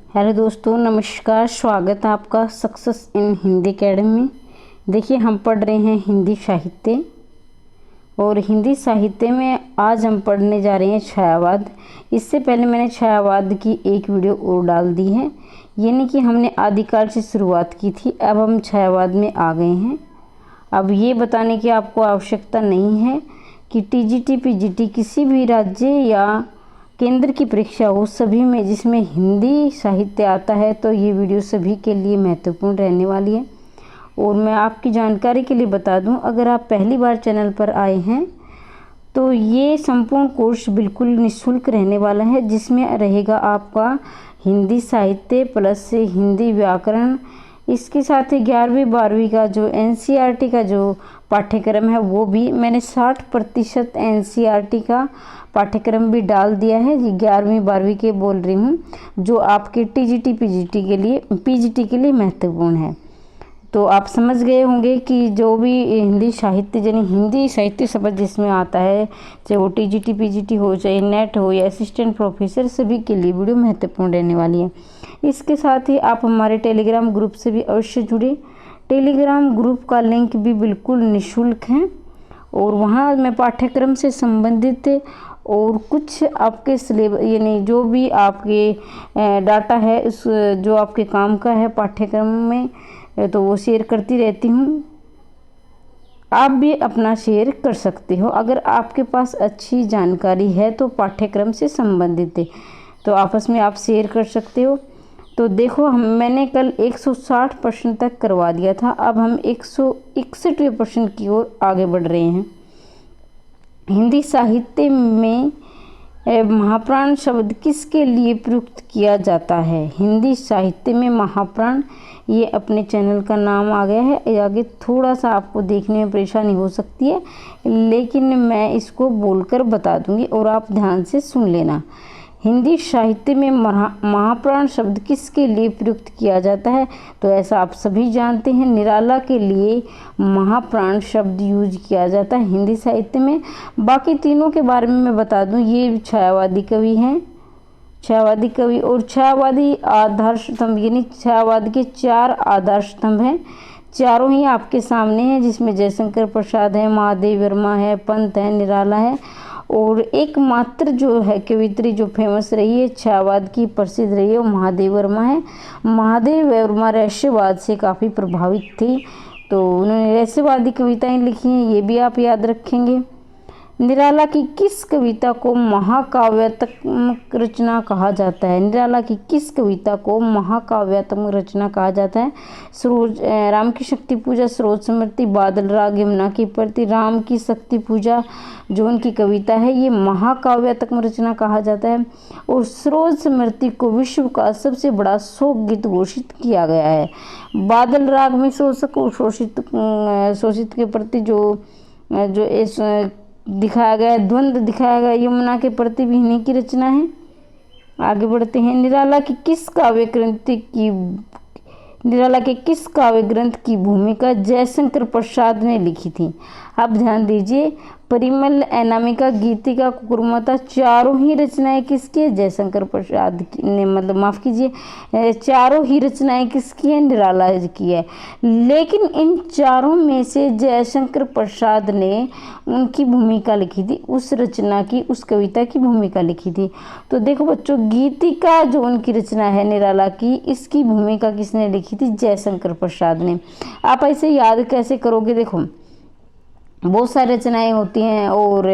Hello दोस्तों, नमस्कार। स्वागत है आपका सक्सेस इन हिंदी एकेडमी में। देखिए, हम पढ़ रहे हैं हिंदी साहित्य और हिंदी साहित्य में आज हम पढ़ने जा रहे हैं छायावाद। इससे पहले मैंने छायावाद की एक वीडियो और डाल दी है, यानी कि हमने आदिकाल से शुरुआत की थी। अब हम छायावाद में आ गए हैं। अब ये बताने की आपको आवश्यकता नहीं है कि टीजीटी पीजीटी किसी भी राज्य या केंद्र की परीक्षा हो, सभी में जिसमें हिंदी साहित्य आता है, तो ये वीडियो सभी के लिए महत्वपूर्ण रहने वाली है। और मैं आपकी जानकारी के लिए बता दूं, अगर आप पहली बार चैनल पर आए हैं तो ये संपूर्ण कोर्स बिल्कुल निःशुल्क रहने वाला है, जिसमें रहेगा आपका हिंदी साहित्य प्लस हिंदी व्याकरण। इसके साथ ही 11वीं 12वीं का जो एनसीईआरटी का जो पाठ्यक्रम है वो भी मैंने 60% एनसीईआरटी का पाठ्यक्रम भी डाल दिया है। ये 11वीं 12वीं के बोल रही हूँ, जो आपके टीजीटी पीजीटी के लिए महत्वपूर्ण है। तो आप समझ गए होंगे कि जो भी हिंदी साहित्य यानी हिंदी साहित्य शब्द जिसमें आता है, चाहे वो टीजीटी पीजीटी हो, चाहे नेट हो या असिस्टेंट प्रोफेसर, सभी के लिए वीडियो महत्वपूर्ण रहने वाली है। इसके साथ ही आप हमारे टेलीग्राम ग्रुप से भी अवश्य जुड़े। टेलीग्राम ग्रुप का लिंक भी बिल्कुल निःशुल्क है और वहाँ मैं पाठ्यक्रम से संबंधित और कुछ आपके सिलेबस यानी जो भी आपके डाटा है, उस जो आपके काम का है पाठ्यक्रम में, तो वो शेयर करती रहती हूँ। आप भी अपना शेयर कर सकते हो अगर आपके पास अच्छी जानकारी है तो पाठ्यक्रम से संबंधित है, तो आपस में आप शेयर कर सकते हो। तो देखो, मैंने कल 160 प्रश्न तक करवा दिया था, अब हम 161वें प्रश्न की ओर आगे बढ़ रहे हैं। हिंदी साहित्य में महाप्राण शब्द किसके लिए प्रयुक्त किया जाता है? हिंदी साहित्य में महाप्राण, ये अपने चैनल का नाम आ गया है। आगे थोड़ा सा आपको देखने में परेशानी हो सकती है, लेकिन मैं इसको बोलकर बता दूंगी और आप ध्यान से सुन लेना। हिंदी साहित्य में महाप्राण शब्द किसके लिए प्रयुक्त किया जाता है? तो ऐसा आप सभी जानते हैं, निराला के लिए महाप्राण शब्द यूज किया जाता है हिंदी साहित्य में। बाकी तीनों के बारे में मैं बता दूं, ये छायावादी कवि हैं, छायावादी कवि और छायावादी आधार स्तंभ, यानी छायावाद के 4 आधार स्तंभ हैं। चारों ही आपके सामने हैं, जिसमें जयशंकर प्रसाद है, महादेव वर्मा है, पंत है, निराला है। और एकमात्र जो है कवित्री जो फेमस रही है, छायावाद की प्रसिद्ध रही है, वो महादेव वर्मा है। महादेव वर्मा रहस्यवाद से काफ़ी प्रभावित थी, तो उन्होंने रहस्यवादी कविताएं लिखी हैं, ये भी आप याद रखेंगे। निराला की किस कविता को महाकाव्यात्मक रचना कहा जाता है? निराला की किस कविता को महाकाव्यात्मक रचना कहा जाता है? राम की शक्ति पूजा, स्रोत स्मृति, बादल राग, यमुना की प्रति, राम की शक्ति पूजा जो उनकी कविता है, ये महाकाव्यात्मक रचना कहा जाता है। और स्रोत स्मृति को विश्व का सबसे बड़ा शोक गीत घोषित किया गया है। बादल राग में शोषित के प्रति जो दिखाया गया है, द्वंद्व दिखाया गया, यमुना के प्रति भी इन्हीं की रचना है। आगे बढ़ते हैं। निराला के किस काव्य ग्रंथ की भूमिका जयशंकर प्रसाद ने लिखी थी? आप ध्यान दीजिए, परिमल, अनामिका, गीतिका, कुकुरमाता, चारों ही रचनाएं किसकी है? जयशंकर प्रसाद ने, मतलब माफ़ कीजिए, चारों ही रचनाएं किसकी है? निराला की है। लेकिन इन चारों में से जयशंकर प्रसाद ने उनकी भूमिका लिखी थी, उस रचना की, उस कविता की भूमिका लिखी थी। तो देखो बच्चों, गीतिका जो उनकी रचना है निराला की, इसकी भूमिका किसने लिखी थी? जयशंकर प्रसाद ने। आप ऐसे याद कैसे करोगे? देखो, बहुत सारी रचनाएं होती हैं और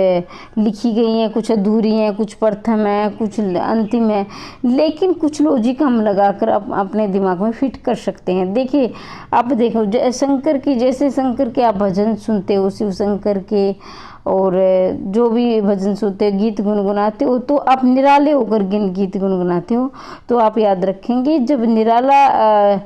लिखी गई हैं, कुछ अधूरी हैं, कुछ प्रथम है, कुछ अंतिम है, लेकिन कुछ लॉजिक हम लगाकर अपने दिमाग में फिट कर सकते हैं। देखिए, आप देखो, शंकर की, जैसे शंकर के आप भजन सुनते हो, शिव शंकर के, और जो भी भजन सुनते हो, गीत गुनगुनाते हो, तो आप निराले होकर गीत गुनगुनाते हो। तो आप याद रखेंगे, जब निराला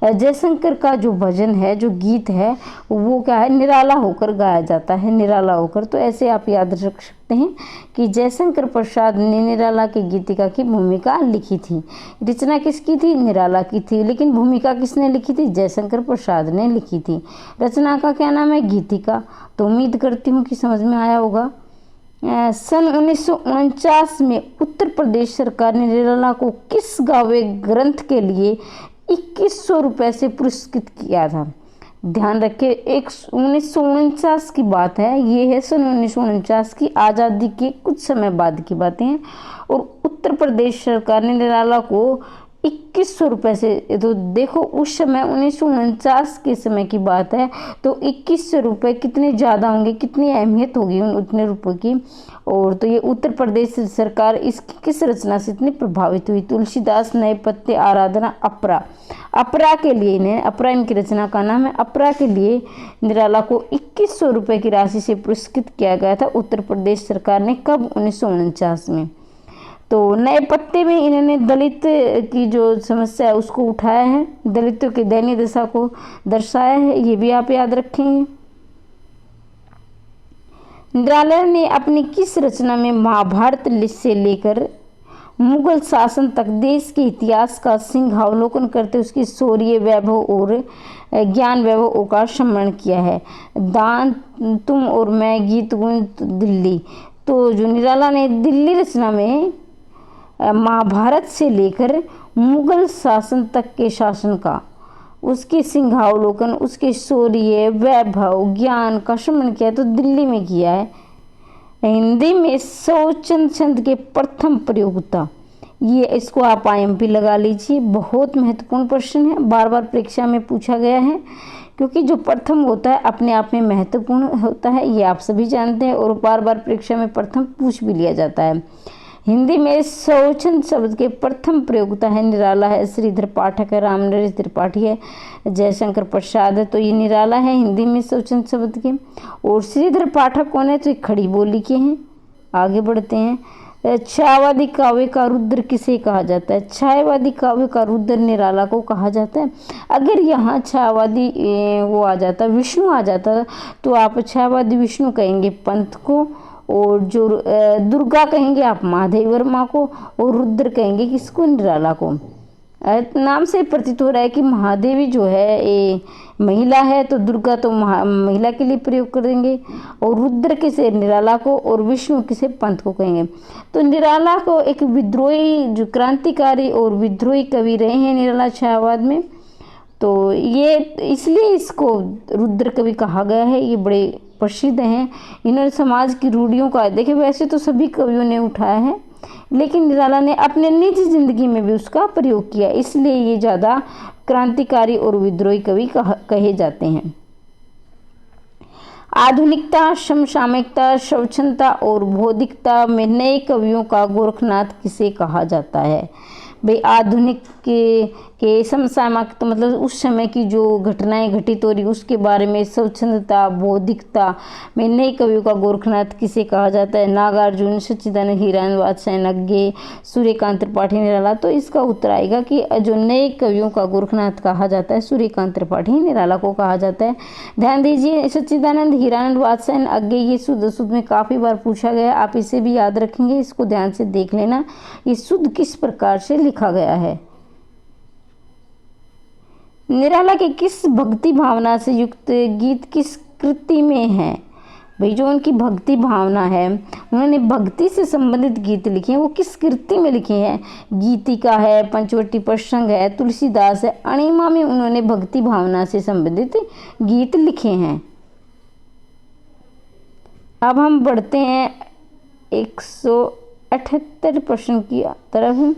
जयशंकर का जो भजन है, जो गीत है, वो क्या है? निराला होकर गाया जाता है, निराला होकर। तो ऐसे आप याद रख सकते हैं कि जयशंकर प्रसाद ने निराला की गीतिका की भूमिका लिखी थी। रचना किसकी थी? निराला की थी, लेकिन भूमिका किसने लिखी थी? जयशंकर प्रसाद ने लिखी थी। रचना का क्या नाम है? गीतिका। तो उम्मीद करती हूँ कि समझ में आया होगा। सन 1949 में उत्तर प्रदेश सरकार ने निराला को किस काव्य ग्रंथ के लिए 2100 रुपये से पुरस्कृत किया था? ध्यान रखें, 1949 की बात है, ये है सन 1949 की, आज़ादी के कुछ समय बाद की बातें हैं। और उत्तर प्रदेश सरकार ने निराला को 2100 रुपये से, तो देखो उस समय 1949 के समय की बात है, तो 2100 रुपये कितने ज़्यादा होंगे, कितनी अहमियत होगी उन उतने रुपये की। और तो ये उत्तर प्रदेश सरकार इसकी किस रचना से इतनी प्रभावित हुई? तुलसीदास, नए पत्ते, आराधना, अपरा। अपरा के लिए इन्हें, अपरा इनकी रचना का नाम है, अपरा के लिए निराला को 2100 रुपये की राशि से पुरस्कृत किया गया था उत्तर प्रदेश सरकार ने। कब? 1949 में। तो नए पत्ते में इन्होंने दलित की जो समस्या है उसको उठाया है, दलितों की दयनीय दशा को दर्शाया है, ये भी आप याद रखेंगे। निराला ने अपनी किस रचना में महाभारत से लेकर मुगल शासन तक देश के इतिहास का सिंहावलोकन करते उसकी शौर्य, वैभव और ज्ञान वैभव का स्मरण किया है? दान, तुम और मैं, गीत गुण, दिल्ली। तो जो निराला ने दिल्ली रचना में महाभारत से लेकर मुगल शासन तक के शासन का, उसके सिंहावलोकन, उसके शौर्य, वैभव, ज्ञान का स्मरण किया तो दिल्ली में किया है। हिंदी में शौचंद छंद के प्रथम प्रयोगता, ये इसको आप IMP लगा लीजिए, बहुत महत्वपूर्ण प्रश्न है, बार बार परीक्षा में पूछा गया है, क्योंकि जो प्रथम होता है अपने आप में महत्वपूर्ण होता है, ये आप सभी जानते हैं, और बार बार परीक्षा में प्रथम पूछ भी लिया जाता है। हिंदी में शौचंद शब्द के प्रथम प्रयोगता है निराला है, श्रीधर पाठक है, रामनरेश त्रिपाठी है, जयशंकर प्रसाद है, तो ये निराला है हिंदी में शौचंद शब्द के। और श्रीधर पाठक कौन है? तो ये खड़ी बोली के हैं। आगे बढ़ते हैं। छायावादी काव्य का रुद्र किसे कहा जाता है? छायावादी काव्य का रुद्र निराला को कहा जाता है। अगर यहाँ छायावादी वो आ जाता, विष्णु आ जाता, तो आप छायावादी विष्णु कहेंगे पंत को, और जो दुर्गा कहेंगे आप महादेवी वर्मा को, और रुद्र कहेंगे किसको? निराला को। नाम से प्रतीत हो रहा है कि महादेवी जो है ये महिला है, तो दुर्गा तो महिला के लिए प्रयोग कर देंगे, और रुद्र किसे? निराला को, और विष्णु किसे? पंत को कहेंगे। तो निराला को एक विद्रोही, जो क्रांतिकारी और विद्रोही कवि रहे हैं निराला छायावाद में, तो ये इसलिए इसको रुद्र कवि कहा गया है। ये बड़े प्रसिद्ध हैं, इन्होंने समाज की रूढ़ियों का, देखिए वैसे तो सभी कवियों ने उठाया है, लेकिन निराला ने अपने निजी जिंदगी में भी उसका प्रयोग किया, इसलिए ये ज़्यादा क्रांतिकारी और विद्रोही कवि कहे जाते हैं। आधुनिकता, समसामयिकता, स्वच्छंदता और बौद्धिकता में नए कवियों का गोरखनाथ किसे कहा जाता है? भाई आधुनिक के समसामयिक तो मतलब उस समय की जो घटनाएं घटित हो रही उसके बारे में, स्वच्छंदता, बौद्धिकता में नए कवियों का गोरखनाथ किसे कहा जाता है? नागार्जुन, सच्चिदानंद, हीरानंद वात्स्यायन, नग्गे, सूर्यकांत त्रिपाठी, निराला। तो इसका उत्तर आएगा कि जो नए कवियों का गोरखनाथ कहा जाता है सूर्यकांत त्रिपाठी, निराला को कहा जाता है। ध्यान दीजिए, सच्चिदानंद, हीरानंद वात्स्यायन, अग्गे, ये शुद्ध शुद्ध में काफ़ी बार पूछा गया, आप इसे भी याद रखेंगे, इसको ध्यान से देख लेना, ये शुद्ध किस प्रकार से लिखा गया है। निराला के किस भक्ति भावना से युक्त गीत किस कृति में है? भाई जो उनकी भक्ति भावना है, उन्होंने भक्ति से संबंधित गीत लिखे हैं, वो किस कृति में लिखे हैं? गीतिका है, पंचवटी प्रसंग है, तुलसीदास है, अणिमा में उन्होंने भक्ति भावना से संबंधित गीत लिखे हैं। अब हम बढ़ते हैं 178 प्रश्न की तरफ।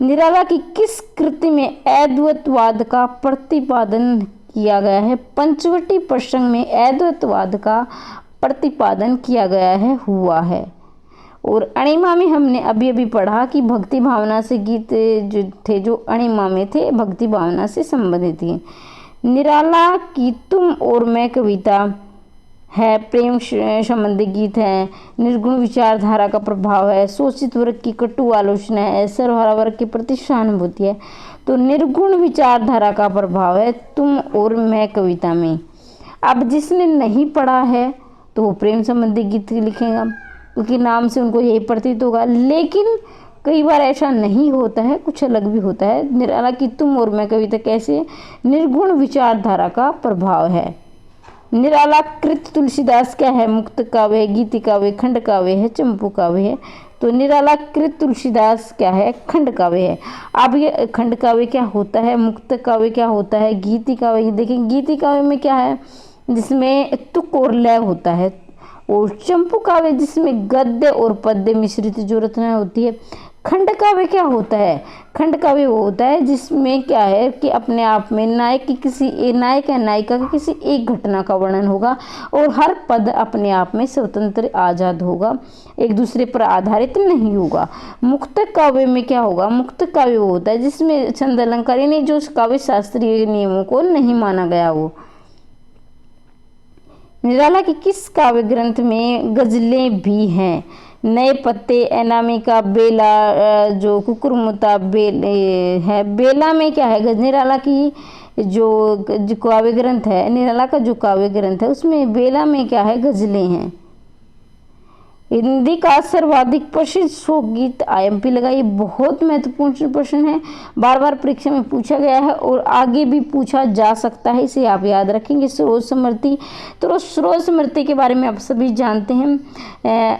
निराला की किस कृति में अद्वैतवाद का प्रतिपादन किया गया है? पंचवटी प्रसंग में अद्वैतवाद का प्रतिपादन किया गया है, हुआ है। और अणिमा में हमने अभी अभी पढ़ा कि भक्ति भावना से गीत जो थे, जो अणिमा में थे, भक्ति भावना से संबंधित थे। निराला की तुम और मैं कविता है, प्रेम संबंधी गीत है, निर्गुण विचारधारा का प्रभाव है, शोषित वर्ग की कटु आलोचना है, सर्वहारा वर्ग के प्रति सहानुभूति है। तो निर्गुण विचारधारा का प्रभाव है तुम और मैं कविता में। अब जिसने नहीं पढ़ा है तो वो प्रेम संबंधी गीत लिखेगा, क्योंकि नाम से उनको यही प्रतीत होगा, लेकिन कई बार ऐसा नहीं होता है, कुछ अलग भी होता है। निराला की तुम और मैं कविता कैसे? निर्गुण विचारधारा का प्रभाव है। निराला कृत तुलसीदास क्या है? मुक्त काव्य है, गीति काव्य, खंड काव्य है, चंपू काव्य है। तो निराला कृत तुलसीदास क्या है? खंड काव्य है। अब ये खंड काव्य क्या होता है, मुक्त काव्य क्या होता है, गीति काव्य देखिए, गीति काव्य में क्या है? जिसमें तुक और लय होता है, और चंपू काव्य जिसमें गद्य और पद्य मिश्रित जो रचना होती है। खंड काव्य क्या होता है? खंड काव्य वो होता है जिसमें क्या है कि अपने आप में नायक की किसी नायक या नायिका की किसी एक घटना का वर्णन होगा, और हर पद अपने आप में स्वतंत्र आज़ाद होगा, एक दूसरे पर आधारित नहीं होगा। मुक्त काव्य में क्या होगा? मुक्त काव्य वो होता है जिसमें छंद अलंकार यानी जो काव्य शास्त्रीय नियमों को नहीं माना गया हो। निराला के किस काव्य ग्रंथ में गजलें भी हैं? नए पत्ते, अनामिका, बेला, जो कुकुरमुता है। बेला में क्या है? निराला की जो काव्य ग्रंथ है, निराला का जो काव्य ग्रंथ है उसमें बेला में क्या है? गजलें हैं। हिंदी का सर्वाधिक प्रसिद्ध शोक गीत आईएमपी लगाइए। बहुत महत्वपूर्ण प्रश्न है, बार बार परीक्षा में पूछा गया है और आगे भी पूछा जा सकता है, इसे आप याद रखेंगे। सरोज समृद्धि, तो सरोज समृद्धि के बारे में आप सभी जानते हैं।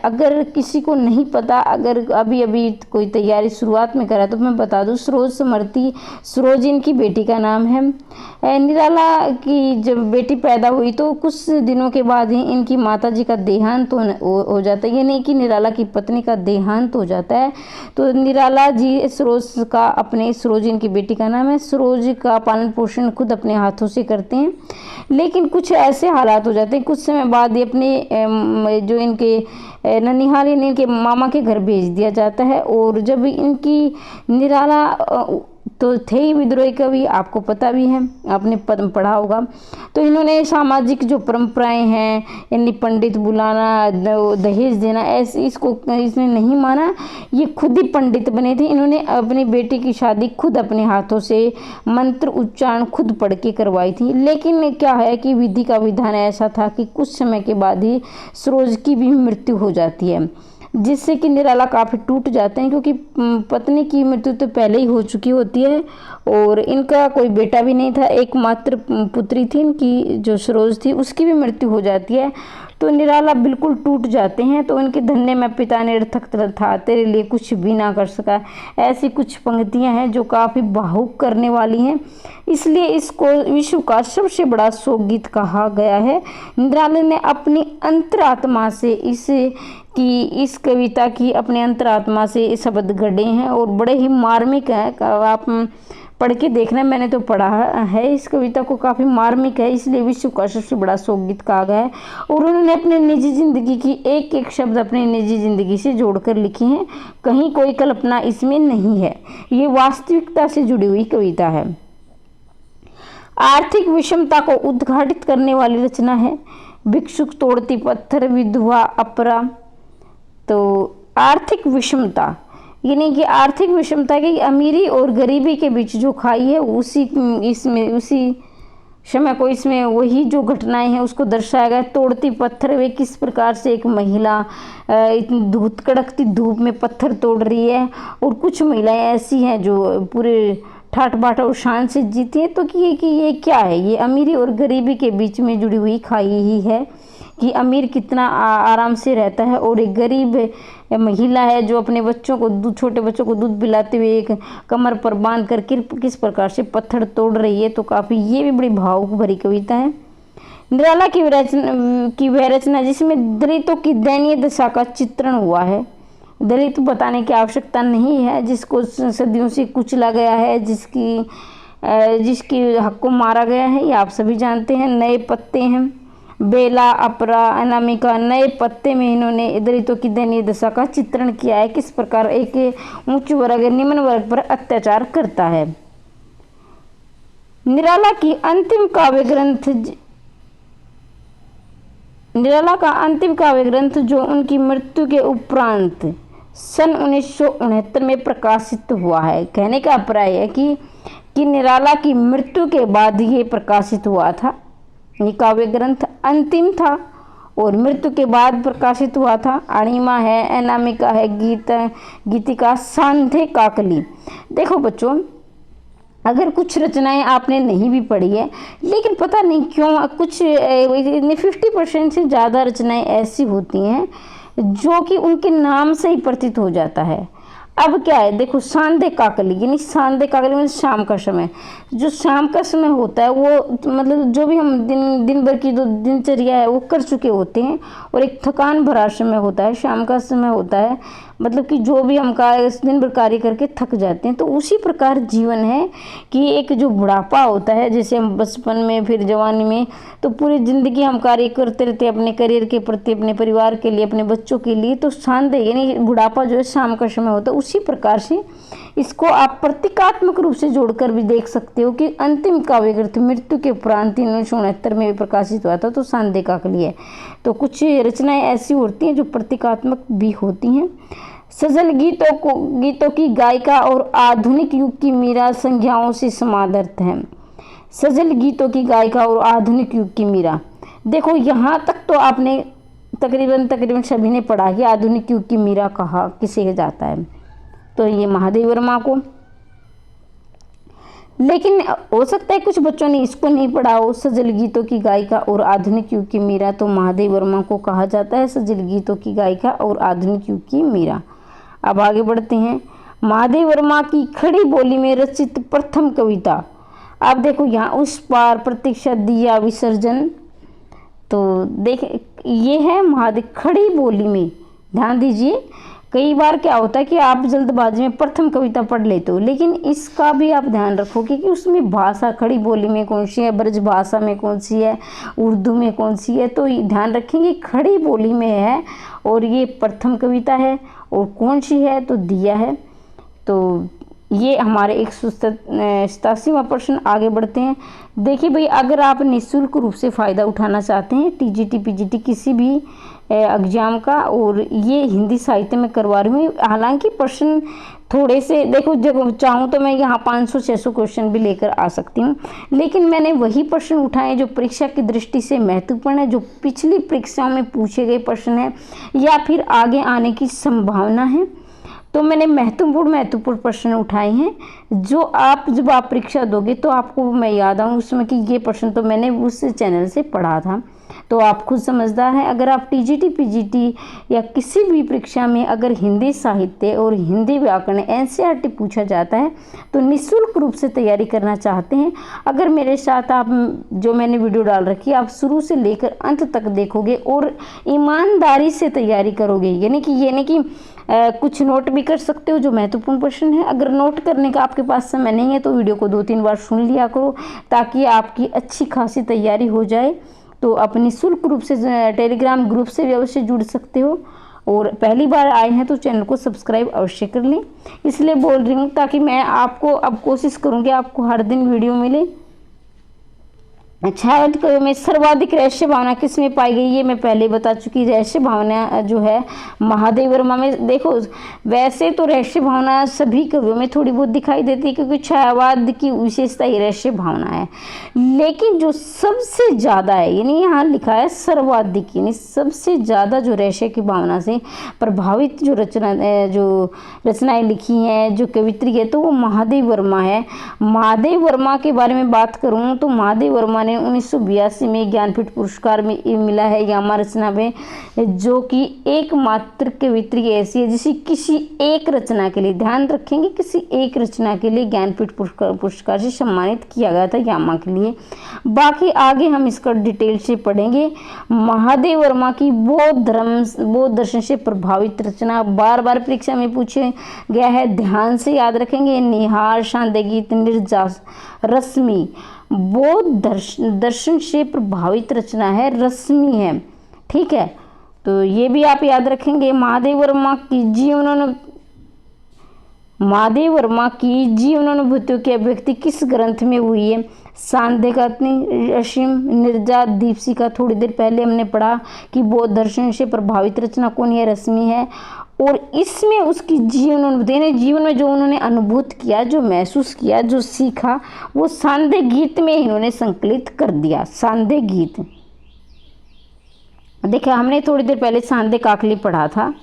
अगर किसी को नहीं पता, अगर अभी अभी कोई तैयारी शुरुआत में करा तो मैं बता दूं, सरोज समृद्धि सरोज इनकी बेटी का नाम है। निराला की जब बेटी पैदा हुई तो कुछ दिनों के बाद ही इनकी माताजी का देहांत हो जाता है, ये नहीं कि निराला की पत्नी का देहांत हो जाता है। तो निराला जी सरोज का, अपने सरोज इनकी बेटी का नाम है, सरोज का पालन पोषण खुद अपने हाथों से करते हैं। लेकिन कुछ ऐसे हालात हो जाते हैं, कुछ समय बाद ये अपने जो इनके ननिहाल यानी इनके मामा के घर भेज दिया जाता है। और जब इनकी निराला तो थे ही विद्रोही कवि, आपको पता भी है, आपने पढ़ा होगा। तो इन्होंने सामाजिक जो परंपराएं हैं यानी पंडित बुलाना, दहेज देना, ऐसे इसने नहीं माना। ये खुद ही पंडित बने थे। इन्होंने अपनी बेटी की शादी खुद अपने हाथों से मंत्र उच्चारण खुद पढ़ के करवाई थी। लेकिन क्या है कि विधि का विधान ऐसा था कि कुछ समय के बाद ही सरोज की भी मृत्यु हो जाती है, जिससे कि निराला काफ़ी टूट जाते हैं, क्योंकि पत्नी की मृत्यु तो पहले ही हो चुकी होती है और इनका कोई बेटा भी नहीं था। एकमात्र पुत्री थी इनकी जो सरोज थी, उसकी भी मृत्यु हो जाती है। तो निराला बिल्कुल टूट जाते हैं। तो उनके धन्य में पिता निरर्थक था, तेरे लिए कुछ भी ना कर सका, ऐसी कुछ पंक्तियां हैं जो काफ़ी भावुक करने वाली हैं, इसलिए इसको विश्व का सबसे बड़ा शोक गीत कहा गया है। निराला ने अपनी अंतरात्मा से इस कविता की अपने अंतरात्मा से शब्द गढ़े हैं और बड़े ही मार्मिक हैं। आप पढ़ के देखना, मैंने तो पढ़ा है इस कविता को, काफ़ी मार्मिक है, इसलिए विश्व का सबसे बड़ा शोक गीत कहा गया है। और उन्होंने अपने निजी ज़िंदगी की एक एक शब्द अपनी निजी ज़िंदगी से जोड़कर लिखी हैं, कहीं कोई कल्पना इसमें नहीं है, ये वास्तविकता से जुड़ी हुई कविता है। आर्थिक विषमता को उद्घाटित करने वाली रचना है भिक्षुक, तोड़ती पत्थर, विधवा, अपरा। तो आर्थिक विषमता यानी कि आर्थिक विषमता की अमीरी और गरीबी के बीच जो खाई है, उसी समय को इसमें वही जो घटनाएं हैं उसको दर्शाया गया। तोड़ती पत्थर, वे किस प्रकार से एक महिला इतनी कड़कती धूप में पत्थर तोड़ रही है, और कुछ महिलाएं ऐसी हैं जो पूरे ठाट बाट और शान से जीती है। तो कि ये क्या है? ये अमीरी और गरीबी के बीच में जुड़ी हुई खाई ही है कि अमीर कितना आराम से रहता है और एक गरीब महिला है जो अपने बच्चों को छोटे बच्चों को दूध पिलाते हुए एक कमर पर बांध कर किस प्रकार से पत्थर तोड़ रही है। तो काफ़ी ये भी बड़ी भावुक भरी कविता है। निराला की वह रचना जिसमें दलितों की दयनीय दशा का चित्रण हुआ है। दलित बताने की आवश्यकता नहीं है, जिसको सदियों से कुचला गया है, जिसकी हक को मारा गया है, ये आप सभी जानते हैं। नए पत्ते हैं, बेला, अपरा, अनामिका। नए पत्ते में इन्होंने दलितों की दयनीय दशा का चित्रण किया है, किस प्रकार एक उच्च वर्ग निम्न वर्ग पर अत्याचार करता है। निराला का अंतिम काव्य ग्रंथ जो उनकी मृत्यु के उपरांत सन 1969 में प्रकाशित हुआ है। कहने का अभिप्राय है कि निराला की मृत्यु के बाद ये प्रकाशित हुआ था। ये काव्य ग्रंथ अंतिम था और मृत्यु के बाद प्रकाशित हुआ था। अणिमा है, अनामिका है, गीतिका, सांध्य काकली। देखो बच्चों, अगर कुछ रचनाएं आपने नहीं भी पढ़ी है, लेकिन पता नहीं क्यों कुछ 50% से ज़्यादा रचनाएं ऐसी होती हैं जो कि उनके नाम से ही प्रतीत हो जाता है। अब क्या है, देखो सांध्य काकली, यानी सांध्य काकली मतलब शाम का समय। जो शाम का समय होता है वो मतलब जो भी हम दिन भर की जो दिनचर्या है वो कर चुके होते हैं, और एक थकान भरा समय होता है, शाम का समय होता है, मतलब कि जो भी हम दिन भर कार्य करके थक जाते हैं। तो उसी प्रकार जीवन है कि एक जो बुढ़ापा होता है, जैसे हम बचपन में फिर जवानी में तो पूरी ज़िंदगी हम कार्य करते रहते हैं अपने करियर के प्रति, अपने परिवार के लिए, अपने बच्चों के लिए। तो सांध्य यानी बुढ़ापा जो है शाम का समय होता है। उसी प्रकार से इसको आप प्रतीकात्मक रूप से जोड़कर भी देख सकते हो कि अंतिम काव्य ग्रंथ मृत्यु के उपरांत 1969 में भी प्रकाशित हुआ था, तो सांध्य काकली है। तो कुछ रचनाएं ऐसी होती हैं जो प्रतीकात्मक भी होती हैं। सजल गीतों की गायिका और आधुनिक युग की मीरा संज्ञाओं से समादर्थ है। सजल गीतों की गायिका और आधुनिक युग की मीरा, देखो यहाँ तक तो आपने तकरीबन सभी ने पढ़ा कि आधुनिक युग की मीरा कहा किसे जाता है, तो ये महादेव वर्मा को। लेकिन हो सकता है कुछ बच्चों ने इसको नहीं पढ़ा हो, सजल गीतों की गायिका और आधुनिक युग की मीरा, तो महादेव वर्मा को कहा जाता है सजल गीतों की गायिका और आधुनिक युग की मीरा। अब आगे बढ़ते हैं। महादेव वर्मा की खड़ी बोली में रचित प्रथम कविता, आप देखो यहाँ उस पार प्रतीक्षा दिया विसर्जन, तो देख ये है महादेव खड़ी बोली में। ध्यान दीजिए, कई बार क्या होता है कि आप जल्दबाजी में प्रथम कविता पढ़ लेते हो, लेकिन इसका भी आप ध्यान रखोगे कि उसमें भाषा खड़ी बोली में कौन सी है, ब्रज भाषा में कौन सी है, उर्दू में कौन सी है, तो ध्यान रखेंगे खड़ी बोली में है और ये प्रथम कविता है। और कौन सी है, तो दिया है। तो ये हमारे 187वां प्रश्न। आगे बढ़ते हैं। देखिए भाई, अगर आप निःशुल्क रूप से फ़ायदा उठाना चाहते हैं टीजीटी पीजीटी किसी भी एग्जाम का, और ये हिंदी साहित्य में करवा रही हूँ, हालांकि प्रश्न थोड़े से देखो, जब चाहूँ तो मैं यहाँ 500-600 क्वेश्चन भी लेकर आ सकती हूँ, लेकिन मैंने वही प्रश्न उठाए जो परीक्षा की दृष्टि से महत्वपूर्ण है, जो पिछली परीक्षाओं में पूछे गए प्रश्न है या फिर आगे आने की संभावना है। तो मैंने महत्वपूर्ण प्रश्न उठाए हैं जो आप जब आप परीक्षा दोगे तो आपको मैं याद आऊँ उसमें कि ये प्रश्न तो मैंने उस चैनल से पढ़ा था। तो आप खुद समझदार हैं। अगर आप टीजीटी पीजीटी या किसी भी परीक्षा में अगर हिंदी साहित्य और हिंदी व्याकरण एनसीईआरटी पूछा जाता है तो निःशुल्क रूप से तैयारी करना चाहते हैं, अगर मेरे साथ आप जो मैंने वीडियो डाल रखी है आप शुरू से लेकर अंत तक देखोगे और ईमानदारी से तैयारी करोगे, यानी कि कुछ नोट भी कर सकते हो जो महत्वपूर्ण प्रश्न है। अगर नोट करने का आपके पास समय नहीं है तो वीडियो को 2-3 बार सुन लिया करो ताकि आपकी अच्छी खासी तैयारी हो जाए। तो आप निःशुल्क रूप से टेलीग्राम ग्रुप से भी अवश्य जुड़ सकते हो, और पहली बार आए हैं तो चैनल को सब्सक्राइब अवश्य कर लें। इसलिए बोल रही हूँ ताकि मैं आपको अब कोशिश करूँगी आपको हर दिन वीडियो मिले। छाया में सर्वाधिक रहस्य भावना किसमें पाई गई, ये मैं पहले बता चुकी। रहस्य भावना जो है महादेव वर्मा में। देखो वैसे तो रहस्य भावना सभी कवियों में थोड़ी बहुत दिखाई देती है क्योंकि छायावाद की विशेषता ही रहस्य भावना है, लेकिन जो सबसे ज़्यादा है यानी यहाँ लिखा है सर्वाधिक, यानी सबसे ज़्यादा जो रहस्य की भावना से प्रभावित जो रचनाएं लिखी हैं जो कवित्री है तो वो महादेव वर्मा है। महादेव वर्मा के बारे में बात करूँ तो महादेव वर्मा ने 1982 में ज्ञानपीठ पुरस्कार में मिला है यामा रचना में, जो कि एकमात्र कवित्री ऐसी है जिसे किसी एक रचना के लिए, ध्यान रखेंगे, किसी एक रचना के लिए ज्ञानपीठ पुरस्कार से सम्मानित किया गया था यामा के लिए। बाकी आगे हम इसका डिटेल से पढ़ेंगे। महादेव वर्मा की बौद्ध दर्शन से प्रभावित रचना बार बार परीक्षा में पूछे गया है, ध्यान से याद रखेंगे। निहार, शांति गीत, निर्जा, रश्मि, बौद्ध दर्शन से प्रभावित रचना है, रश्मि है, ठीक है। तो ये भी आप याद रखेंगे। महादेव वर्मा की जीवनानुभूतियों की अभिव्यक्ति किस ग्रंथ में हुई है, सांध्य असीम, निर्जा, दीपशिखा। थोड़ी देर पहले हमने पढ़ा कि बौद्ध दर्शन से प्रभावित रचना कौन है, रश्मि है, और इसमें उसकी जीवन में जो उन्होंने अनुभूत किया, जो महसूस किया, जो सीखा, वो सांध्य गीत में इन्होंने संकलित कर दिया। सांध्य गीत देखिए हमने थोड़ी देर पहले सांध्य काकली पढ़ा था,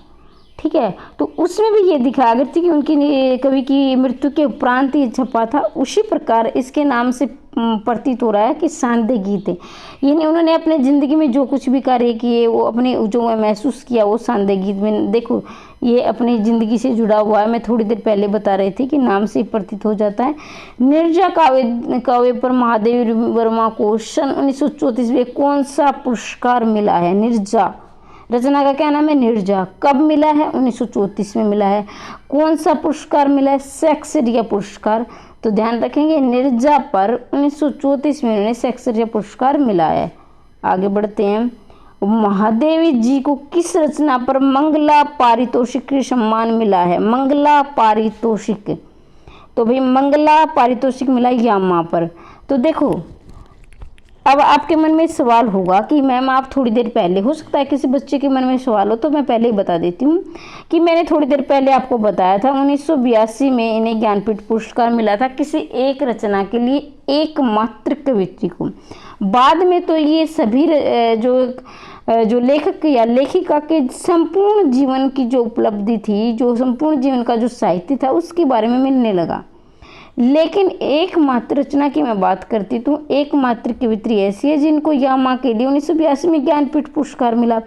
ठीक है। तो उसमें भी ये दिखाया गया थी कि उनकी कवि की मृत्यु के उपरांत ये छपा था। उसी प्रकार इसके नाम से प्रतीत हो रहा है कि सांध्य गीत है, यानी उन्होंने अपने ज़िंदगी में जो कुछ भी कार्य किए वो अपने जो महसूस किया वो सांध्य गीत में, देखो ये अपनी ज़िंदगी से जुड़ा हुआ है। मैं थोड़ी देर पहले बता रही थी कि नाम से प्रतीत हो जाता है। निर्जा काव्य पर महादेव वर्मा को सन 1934 में कौन सा पुरस्कार मिला है? निर्जा रचना का क्या नाम है? निर्जा। कब मिला है? 1934 में मिला है। कौन सा पुरस्कार मिला है? शेक्सपियर पुरस्कार। तो ध्यान रखेंगे निर्जा पर 1934 में उन्हें शेक्सपियर पुरस्कार मिला है। आगे बढ़ते हैं। महादेवी जी को किस रचना पर मंगला पारितोषिक सम्मान मिला है? मंगला पारितोषिक, तो भाई मंगला पारितोषिक मिला यामा पर। तो देखो अब आपके मन में सवाल होगा कि मैम आप थोड़ी देर पहले, हो सकता है किसी बच्चे के मन में सवाल हो, तो मैं पहले ही बता देती हूँ कि मैंने थोड़ी देर पहले आपको बताया था 1982 में इन्हें ज्ञानपीठ पुरस्कार मिला था किसी एक रचना के लिए, एकमात्र कवियत्री को। बाद में तो ये सभी जो लेखक या लेखिका के संपूर्ण जीवन की जो उपलब्धि थी, जो संपूर्ण जीवन का जो साहित्य था उसके बारे में मिलने लगा। लेकिन एकमात्र रचना की मैं बात करती तो एकमात्र कवियत्री ऐसी है जिनको यामा के लिए 1982 में ज्ञानपीठ पुरस्कार मिला।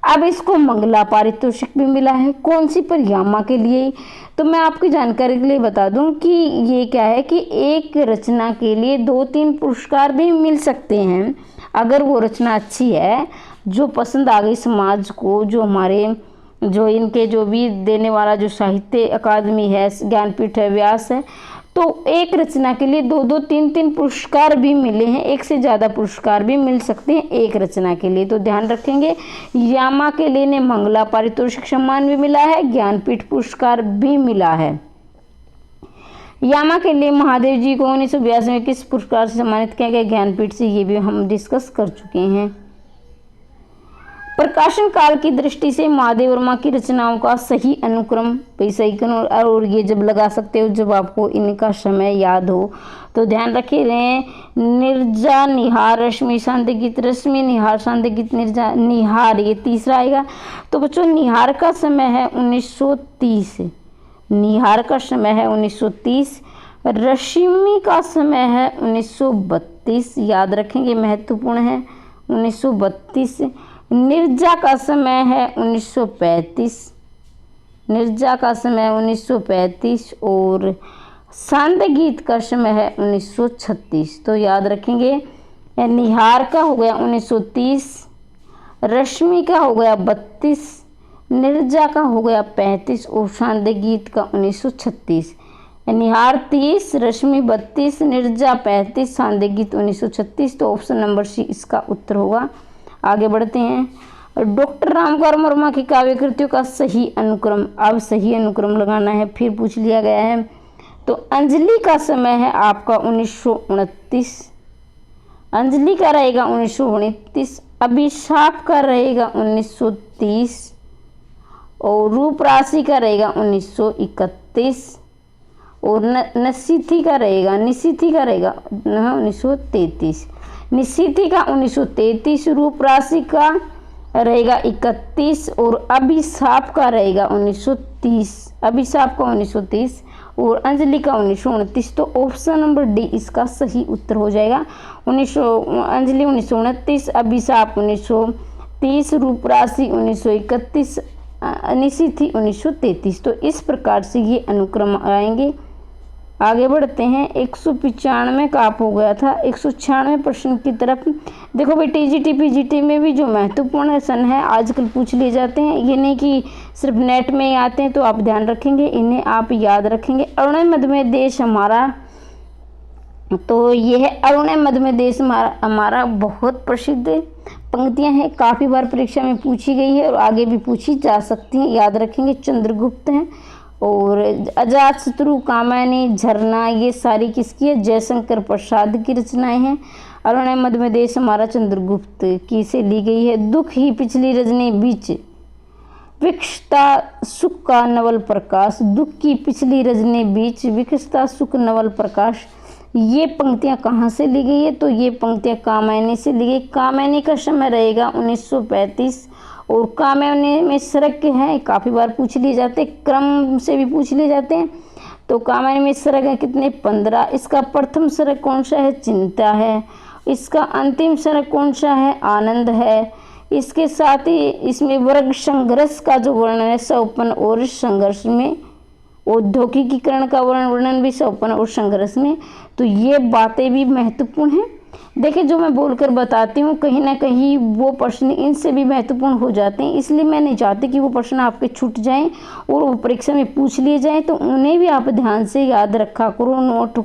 अब इसको मंगला पारितोषिक भी मिला है। कौन सी पर? यामा के लिए। तो मैं आपकी जानकारी के लिए बता दूं कि ये क्या है कि एक रचना के लिए 2-3 पुरस्कार भी मिल सकते हैं अगर वो रचना अच्छी है, जो पसंद आ गई समाज को, जो हमारे जो इनके जो भी देने वाला जो साहित्य अकादमी है, ज्ञानपीठ है, व्यास है, तो एक रचना के लिए 2-2, 3-3 पुरस्कार भी मिले हैं। एक से ज़्यादा पुरस्कार भी मिल सकते हैं एक रचना के लिए। तो ध्यान रखेंगे यामा के लिए ने मंगला पारितोषिक सम्मान भी मिला है, ज्ञानपीठ पुरस्कार भी मिला है। यामा के लिए महादेव जी को 1982 में किस पुरस्कार से सम्मानित किया गया? ज्ञानपीठ से, ये भी हम डिस्कस कर चुके हैं। प्रकाशन काल की दृष्टि से महादेव वर्मा की रचनाओं का सही अनुक्रम, सही और ये जब लगा सकते हो जब आपको इनका समय याद हो। तो ध्यान रखिए निर्जा निहार रश्मि सांध्य गीत, रश्मि निहार सांध्य गीत, निर्जा निहार, ये तीसरा आएगा। तो बच्चों निहार का समय है 1930, निहार का समय है 1930। रश्मि का समय है 1932, याद रखेंगे महत्वपूर्ण है 1932। निर्जा का समय है 1935, निर्जा का समय 1935 और सांध्य गीत का समय है 1936। तो याद रखेंगे निहार का हो गया 1930, रश्मि का हो गया 32, निर्जा का हो गया 35 और सांध्य गीत का 1936। निहार 30, रश्मि 32, निर्जा 35, सांध्य गीत 1936। तो ऑप्शन नंबर सी इसका उत्तर होगा। आगे बढ़ते हैं। डॉक्टर रामकुमार वर्मा की काव्य कृतियों का सही अनुक्रम, अब सही अनुक्रम लगाना है, फिर पूछ लिया गया है। तो अंजलि का समय है आपका 1929, अंजलि का रहेगा 1929, अभिशाप का रहेगा 1930 और रूप राशि का रहेगा 1931 और निशिथि का रहेगा 1933, निशिथि का 1933, रूप राशि का रहेगा 31 और अभिशाप का रहेगा 1930, अभिशाप का 1930 और अंजलि का 1929। तो ऑप्शन नंबर डी इसका सही उत्तर हो जाएगा। अंजलि 1929, अभिशाप 1930, रूप राशि 1931, निशिथि 1933। तो इस प्रकार से ये अनुक्रम आएंगे। आगे बढ़ते हैं। 195 का आप हो गया था, 196 प्रश्न की तरफ। देखो भाई टीजीटी पीजीटी में भी जो महत्वपूर्ण प्रश्न है आजकल पूछ लिए जाते हैं, ये नहीं कि सिर्फ नेट में ही आते हैं, तो आप ध्यान रखेंगे, इन्हें आप याद रखेंगे। अरुणय मध्य देश हमारा, तो ये है अरुणय मध्य देश हमारा बहुत प्रसिद्ध पंक्तियां हैं, काफ़ी बार परीक्षा में पूछी गई है और आगे भी पूछी जा सकती हैं, याद रखेंगे। चंद्रगुप्त हैं और अजातशत्रु, कामायनी, झरना, ये सारी किसकी है? जयशंकर प्रसाद की रचनाएं हैं। अरुणय मध्य देश हमारा चंद्रगुप्त की से ली गई है। दुख ही पिछली रजनी बीच विकसता सुख का नवल प्रकाश, दुख की पिछली रजनी बीच विकसता सुख नवल प्रकाश, ये पंक्तियां कहाँ से ली गई है? तो ये पंक्तियां कामायनी से ली गई। कामायनी का समय रहेगा 1935 और कामयानी में सरक के हैं, काफ़ी बार पूछ लिए जाते, क्रम से भी पूछ लिए जाते हैं। तो कामयानी में सरक है कितने? 15। इसका प्रथम सरक कौन सा है? चिंता है। इसका अंतिम सरक कौन सा है? आनंद है। इसके साथ ही इसमें वर्ग संघर्ष का जो वर्णन है सोपान और संघर्ष में, औद्योगिकीकरण का वर्णन भी सोपान और संघर्ष में। तो ये बातें भी महत्वपूर्ण हैं। देखिए, जो मैं बोलकर बताती हूँ कहीं ना कहीं वो प्रश्न इनसे भी महत्वपूर्ण हो जाते हैं, इसलिए मैं नहीं चाहती कि वो प्रश्न आपके छूट जाएं और वो परीक्षा में पूछ लिए जाएं। तो उन्हें भी आप ध्यान से याद रखा करो। नोट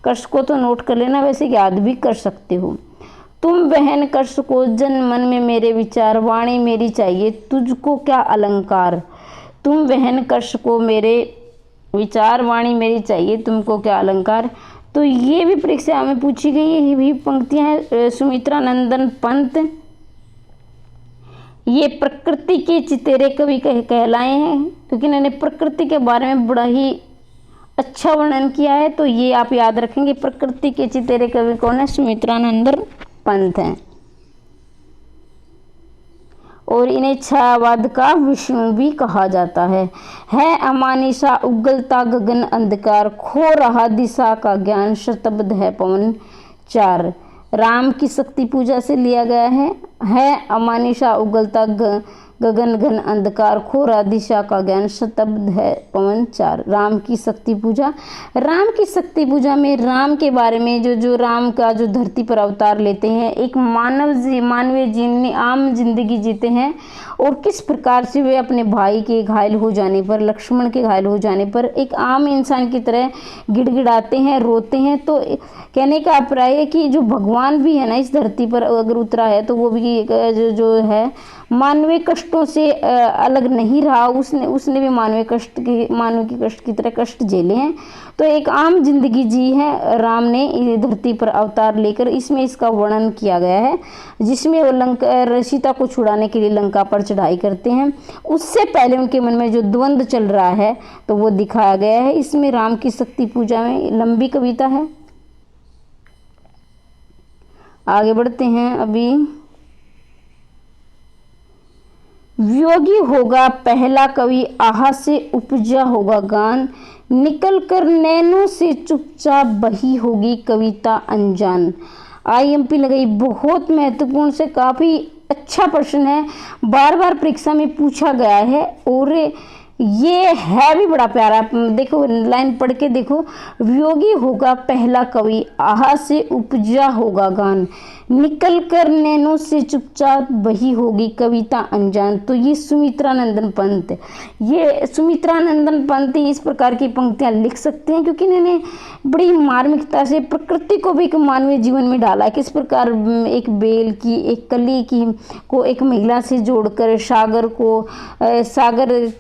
कर सको तो नोट कर लेना, वैसे याद भी कर सकते हो। तुम बहन कर सको जन मन में मेरे विचार, वाणी मेरी चाहिए तुझको क्या अलंकार। तुम बहन कर सको मेरे विचार, वाणी मेरी चाहिए तुमको क्या अलंकार। तो ये भी परीक्षा में पूछी गई ये भी पंक्तियां हैं सुमित्रा नंदन पंत। ये प्रकृति के चितेरे कवि कहलाए हैं, क्योंकि इन्होंने प्रकृति के बारे में बड़ा ही अच्छा वर्णन किया है। तो ये आप याद रखेंगे, प्रकृति के चितेरे कवि कौन है? सुमित्रा नंदन पंत हैं। और इन्हें छायावाद का विष्णु भी कहा जाता है अमानिशा उगलता गगन अंधकार, खो रहा दिशा का ज्ञान, शतब्द है पवन 4। राम की शक्ति पूजा से लिया गया है अमानिशा उगलता गगन घन अंधकार, खो रहा दिशा का ज्ञान, शतब्द है पवन 4। राम की शक्ति पूजा। राम की शक्ति पूजा में राम के बारे में जो राम का जो धरती पर अवतार लेते हैं, एक मानवीय जीवन आम जिंदगी जीते हैं, और किस प्रकार से वे अपने भाई के घायल हो जाने पर, लक्ष्मण के घायल हो जाने पर एक आम इंसान की तरह गिड़गिड़ाते हैं, रोते हैं। तो कहने का अभिप्राय है कि जो भगवान भी है ना इस धरती पर अगर उतरा है, तो वो भी जो है मानवीय कष्टों से अलग नहीं रहा। उसने भी मानवीय की कष्ट की तरह कष्ट झेले हैं। तो एक आम जिंदगी जी है राम ने धरती पर अवतार लेकर। इसमें इसका वर्णन किया गया है, जिसमें वो सीता को छुड़ाने के लिए लंका पर चढ़ाई करते हैं। उससे पहले उनके मन में जो द्वंद्व चल रहा है तो वो दिखाया गया है इसमें। राम की शक्ति पूजा में लंबी कविता है। आगे बढ़ते हैं। अभी वियोगी होगा पहला कवि, आहा से उपजा होगा गान, निकल कर नैनों से चुपचाप बही होगी कविता अनजान। आईएमपी लगाई, बहुत महत्वपूर्ण से काफ़ी अच्छा प्रश्न है, बार बार परीक्षा में पूछा गया है और ये है भी बड़ा प्यारा। देखो लाइन पढ़ के देखो, वियोगी होगा पहला कवि, आहा से उपजा होगा गान, निकल कर नैनों से चुपचाप बही होगी कविता अनजान। तो ये सुमित्रा नंदन पंत, ये सुमित्रा नंदन पंत इस प्रकार की पंक्तियां लिख सकते हैं, क्योंकि इन्होंने बड़ी मार्मिकता से प्रकृति को भी एक मानवीय जीवन में डाला। किस प्रकार एक बेल की, एक कली को एक महिला से जोड़कर, सागर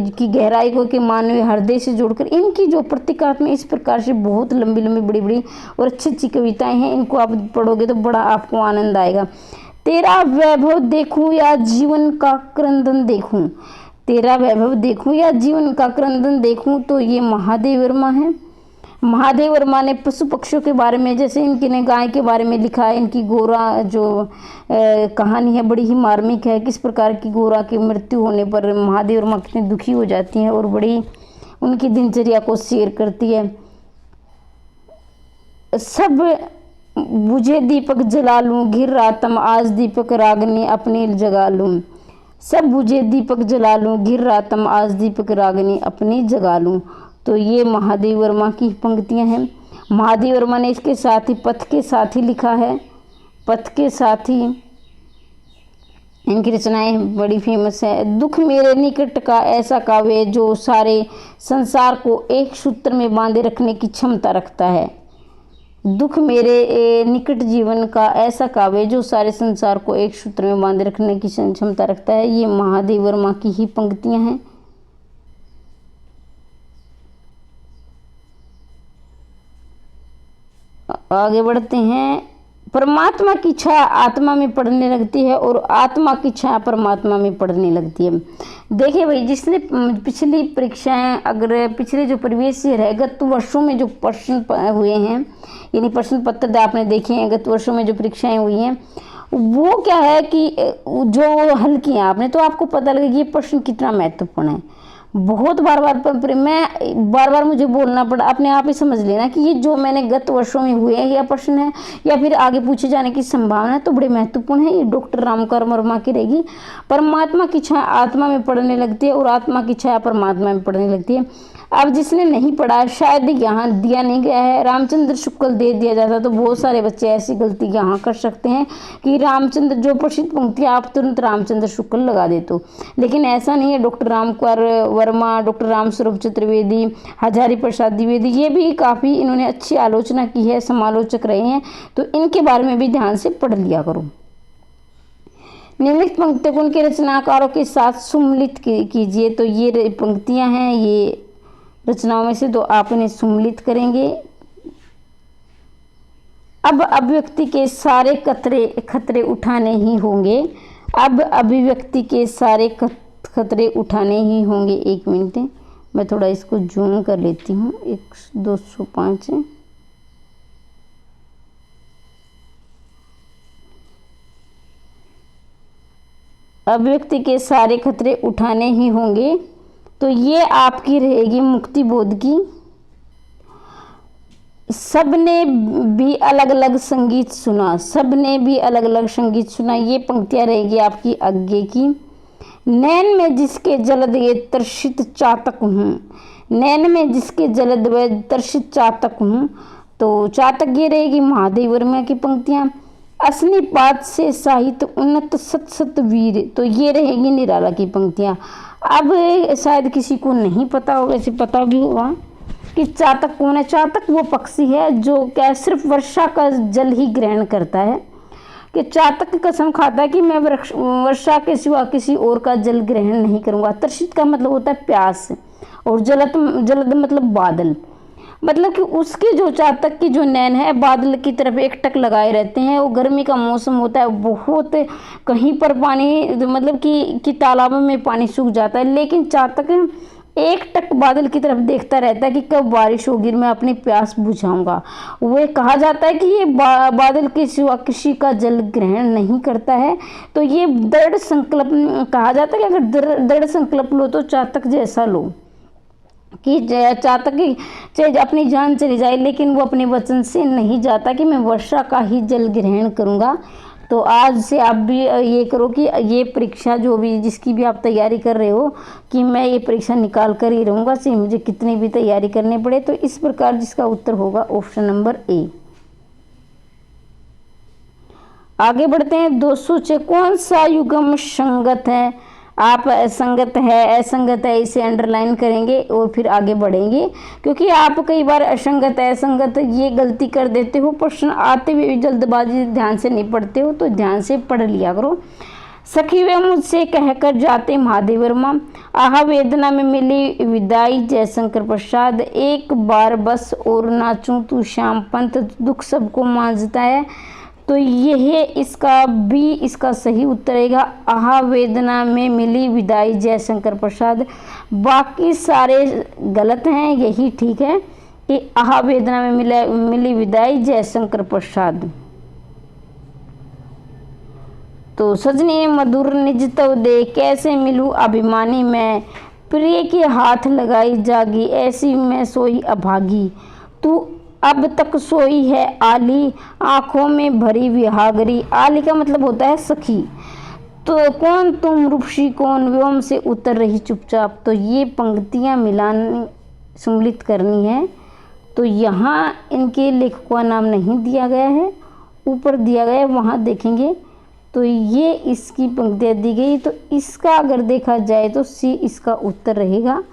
की गहराई को के मानवीय हृदय से जोड़कर, इनकी जो प्रतीकात्मक इस प्रकार से बहुत लंबी लंबी बड़ी बड़ी और अच्छी अच्छी कविताएं हैं। इनको आप पढ़ोगे तो बड़ा आपको आनंद आएगा। तेरा वैभव देखूं या जीवन का क्रंदन देखूं, तेरा वैभव देखूं या जीवन का क्रंदन देखूं, तो ये महादेव वर्मा है। महादेव वर्मा ने पशु पक्षियों के बारे में, जैसे इनकी ने गाय के बारे में लिखा है। इनकी गोरा जो कहानी है बड़ी ही मार्मिक है। किस प्रकार की गोरा की मृत्यु होने पर महादेव वर्मा कितनी दुखी हो जाती हैं और बड़ी उनकी दिनचर्या को शेयर करती है। सब बुझे दीपक जला लूं, घिर रातम आज दीपक रागनी अपनी जगा लूं। सब बुझे दीपक जला लूं, घिर रातम आज दीपक रागनी अपनी जगा लूं। तो ये महादेव वर्मा की पंक्तियां हैं। महादेव वर्मा ने इसके साथ ही पथ के साथ ही लिखा है। पथ के साथ ही इनकी रचनाएं बड़ी फेमस है। दुख मेरे निकट का ऐसा काव्य जो सारे संसार को एक सूत्र में बांधे रखने की क्षमता रखता है। दुख मेरे निकट जीवन का ऐसा काव्य जो सारे संसार को एक सूत्र में बांधे रखने की क्षमता रखता है। ये महादेव वर्मा की ही पंक्तियां हैं। आगे बढ़ते हैं। परमात्मा की छाया आत्मा में पड़ने लगती है और आत्मा की छाया परमात्मा में पड़ने लगती है। देखिए भाई, जिसने पिछली परीक्षाएं, अगर पिछले जो प्रीवियस ईयर है, गत वर्षों में जो प्रश्न हुए हैं, यानी प्रश्न पत्र आपने देखे हैं गत वर्षों में जो परीक्षाएं हुई हैं, वो क्या है कि जो हल किया आपने तो आपको पता लगेगा कि ये प्रश्न कितना महत्वपूर्ण है। बहुत बार बार मुझे बोलना पड़ा, अपने आप ही समझ लेना कि ये जो मैंने गत वर्षों में हुए हैं या प्रश्न है या फिर आगे पूछे जाने की संभावना है तो बड़े महत्वपूर्ण है। ये डॉक्टर रामकर वर्मा की रहेगी। परमात्मा की छाया आत्मा में पड़ने लगती है और आत्मा की छाया परमात्मा में पड़ने लगती है। अब जिसने नहीं पढ़ा शायद यहाँ दिया नहीं गया है, रामचंद्र शुक्ल दे दिया जाता तो बहुत सारे बच्चे ऐसी गलती यहाँ कर सकते हैं कि रामचंद्र जो प्रसिद्ध पंक्तियाँ आप तुरंत रामचंद्र शुक्ल लगा देते हो, लेकिन ऐसा नहीं है। डॉक्टर रामकर वर्मा, डॉक्टर रामस्वरूप चतुर्वेदी, हजारी प्रसाद द्विवेदी, ये भी काफ़ी इन्होंने अच्छी आलोचना की है, समालोचक रहे हैं, तो इनके बारे में भी ध्यान से पढ़ लिया करो। निम्नलिखित पंक्तियों को उनके रचनाकारों के साथ सुम्मिलित कीजिए। तो ये पंक्तियां हैं, ये रचनाओं में से, तो आप इन्हें सुम्मिलित करेंगे। अब अभिव्यक्ति के सारे खतरे उठाने ही होंगे। अब अभिव्यक्ति के सारे खतरे उठाने ही होंगे। एक मिनट, मैं थोड़ा इसको जूम कर लेती हूँ। 205 अभिव्यक्ति के सारे खतरे उठाने ही होंगे, तो ये आपकी रहेगी मुक्ति बोध की। सबने भी अलग अलग संगीत सुना, सबने भी अलग अलग संगीत सुना, ये पंक्तियां रहेगी आपकी आगे की। नैन में जिसके जलद ये तर्षित चातक हूँ, नैन में जिसके जलद व तर्षित चातक हूँ, तो चातक ये रहेगी महादेव वर्मा की पंक्तियां। असली पात से साहित्य उन्नत सत सत वीर, तो ये रहेगी निराला की पंक्तियां। अब शायद किसी को नहीं पता होगा, वैसे पता भी होगा कि चातक कौन है। चातक वो पक्षी है जो क्या सिर्फ वर्षा का जल ही ग्रहण करता है, कि चातक की कसम खाता है कि मैं वर्षा के सिवा किसी और का जल ग्रहण नहीं करूँगा। तर्षित का मतलब होता है प्यास, और जलद मतलब बादल, मतलब कि उसके जो चातक की जो नैन है बादल की तरफ एक टक लगाए रहते हैं। वो गर्मी का मौसम होता है, बहुत कहीं पर पानी मतलब कि तालाबों में पानी सूख जाता है, लेकिन चातक एक टक बादल की तरफ देखता रहता है कि कब बारिश होगी, मैं अपनी प्यास बुझाऊंगा। वो कहा जाता है कि ये बादल के सिवा किसी का जल ग्रहण नहीं करता है। तो ये दृढ़ संकल्प कहा जाता है कि अगर दृढ़ संकल्प लो तो चातक जैसा लो, कि चातक चाहे अपनी जान चली जाए लेकिन वो अपने वचन से नहीं जाता कि मैं वर्षा का ही जल ग्रहण करूंगा। तो आज से आप भी ये करो कि ये परीक्षा जो भी जिसकी भी आप तैयारी कर रहे हो कि मैं ये परीक्षा निकाल कर ही रहूँगा, चाहे मुझे कितनी भी तैयारी करनी पड़े। तो इस प्रकार जिसका उत्तर होगा ऑप्शन नंबर ए। आगे बढ़ते हैं। 206 कौन सा युग्म संगत है? आप संगत है, असंगत है, इसे अंडरलाइन करेंगे और फिर आगे बढ़ेंगे, क्योंकि आप कई बार असंगत है, असंगत ये गलती कर देते हो। प्रश्न आते हुए भी जल्दबाजी ध्यान से नहीं पढ़ते हो, तो ध्यान से पढ़ लिया करो। सखी वे मुझसे कहकर जाते महादेव वर्मा, आहा वेदना में मिली विदाई जयशंकर प्रसाद, एक बार बस और नाचूं तू श्याम पंत, दुख सबको मांझता है। तो यह इसका सही उत्तर रहेगा आहा वेदना में मिली विदाई जयशंकर प्रसाद। बाकी सारे गलत हैं, यही ठीक है कि आहा वेदना में मिली विदाई जयशंकर प्रसाद। तो सजनी मधुर निज तव दे, कैसे मिलूं अभिमानी मैं, प्रिय के हाथ लगाई जागी, ऐसी मैं सोई अभागी, तू अब तक सोई है आली, आंखों में भरी विहागरी। आली का मतलब होता है सखी। तो कौन तुम रूपसी कौन, व्योम से उतर रही चुपचाप। तो ये पंक्तियां मिलानी सम्मिलित करनी है। तो यहाँ इनके लेखकों का नाम नहीं दिया गया है, ऊपर दिया गया है, वहाँ देखेंगे तो ये इसकी पंक्तियाँ दी गई। तो इसका अगर देखा जाए तो सी इसका उत्तर रहेगा।